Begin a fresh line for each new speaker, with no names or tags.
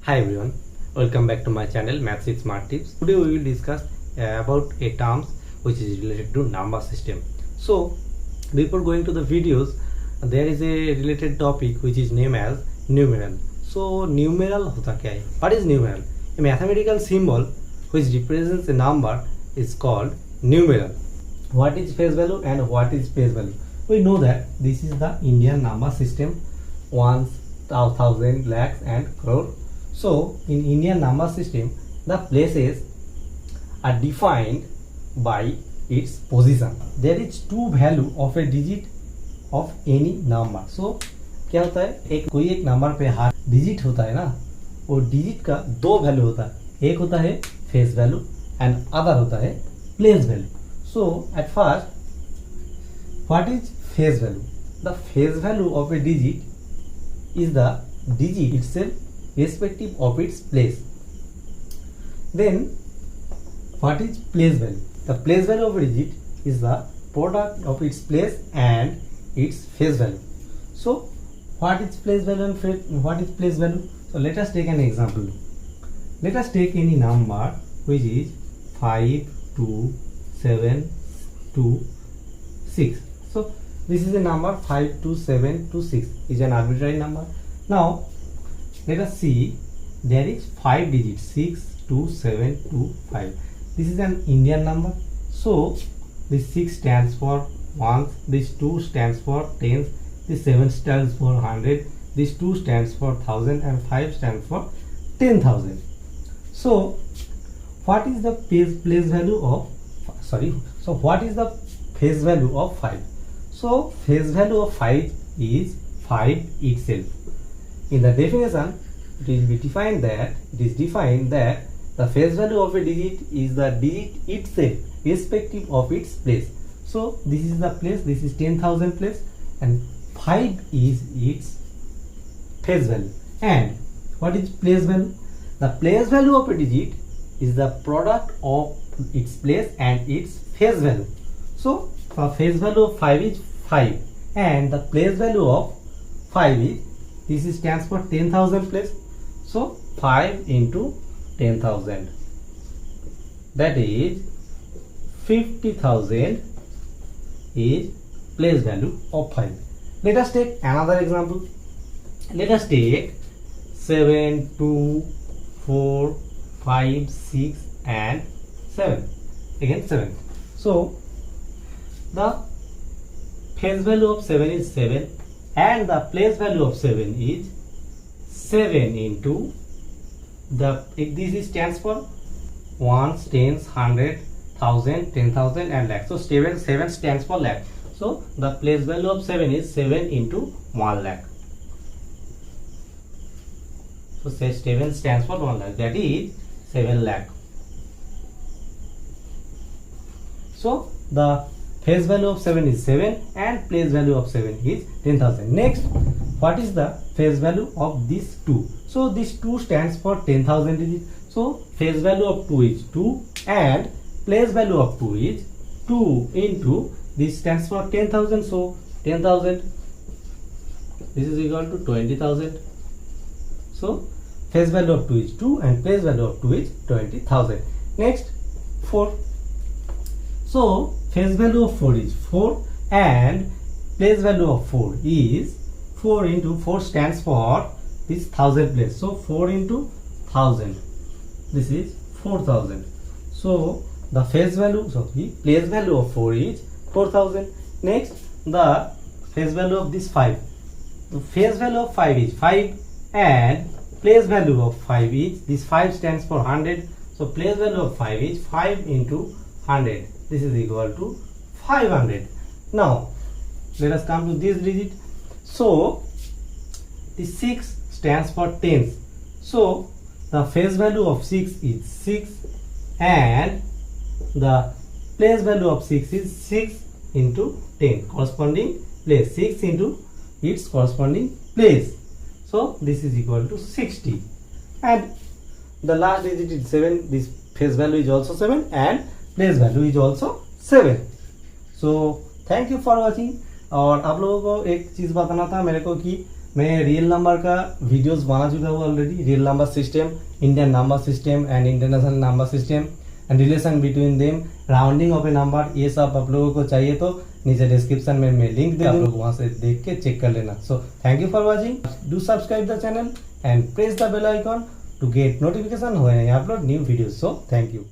Hi everyone, welcome back to my channel Maths with Smart Tips. Today we will discuss about a terms which is related to number system. So before going to the videos, there is a related topic which is named as numeral. So numeral होता क्या है? What is numeral? A mathematical symbol which represents a number is called numeral. What is face value and what is place value? We know that this is the Indian number system, ones, thousand, lakhs and crore. So in Indian number system, the places are defined by its position. There is two value of a digit of any number. So क्या होता है, कोई एक number पे हर digit होता है ना, वो डिजिट का दो वैल्यू होता है, एक होता है फेस वैल्यू एंड अदर होता है place value. So at first what is face value? The face value of A digit is the digit itself irrespective of its place. Then what is place value? The place value of a digit is the product of its place and its face value. So what is place value and what is place value? So let us take an example. Let us take any number which is 5 2 7 2 6. So this is a number 5 2 7 2 6 is an arbitrary number. Now let us see, there is 5 digits 6 2 7 2 5. This is an Indian number. So this 6 stands for ones, this 2 stands for tens, this 7 stands for 100, this 2 stands for 1000 and 5 stands for 10,000. So what is the place value of what is the face value of 5? So face value of 5 is 5 itself. In the definition, it is defined that the face value of a digit is the digit itself irrespective of its place. So this is the place, this is 10,000 place and 5 is its face value. And what is place value? The place value of a digit is the product of its place and its face value. So the face value of 5 is 5 and the place value of 5 is, this is stands for 10,000 place. So 5 into 10,000, that is 50,000 is place value of 5. Let us take another example. Let us take 7 2 4 5 6 and 7. Again 7. So the face value of 7 is 7 and the place value of 7 is 7 into the, this stands for ones, tens, 100, 1000, 10,000 and lakh. So 7 stands for lakh. So the place value of 7 is 7 into 1 lakh. So 7 stands for 1 lakh, that is 7 lakh. So the face value of 7 is 7 and place value of 7 is 10,000. Next, what is the face value of this 2? So this 2 stands for 10,000 digits. So face value of 2 is 2 and place value of 2 is 2 into, this stands for 10,000. So 10,000, this is equal to 20,000. So face value of 2 is 2 and place value of 2 is 20,000. Next, 4. So face value of 4 is 4 and place value of 4 is 4 into 4 stands for this 1000 place. So 4 into 1000, this is 4000. So the face value, place value of 4 is 4000. Next, the face value of this 5. The face value of 5 is 5 and place value of 5 is, this 5 stands for 100. So place value of 5 is 5 into 100. This is equal to 500. Now let us come to this digit. So the 6 stands for tens. So the face value of 6 is 6 and the place value of 6 is 6 into 10, corresponding place, 6 into its corresponding place. So this is equal to 60 and the last digit is 7. This face value is also 7 and place value is also 7. So thank you for watching. और आप लोगों को एक चीज़ बताना था मेरे को कि मैं रियल नंबर का वीडियोस बना चुका हूँ already, real number system, Indian number system and international number system and relation between them, rounding off A number, ये सब आप लोगों को चाहिए तो नीचे डिस्क्रिप्शन में मैं लिंक दे, आप लोग वहां से देख के चेक कर लेना। So thank you for watching, do subscribe the channel and press the bell icon to get notification when I upload new videos. So thank you.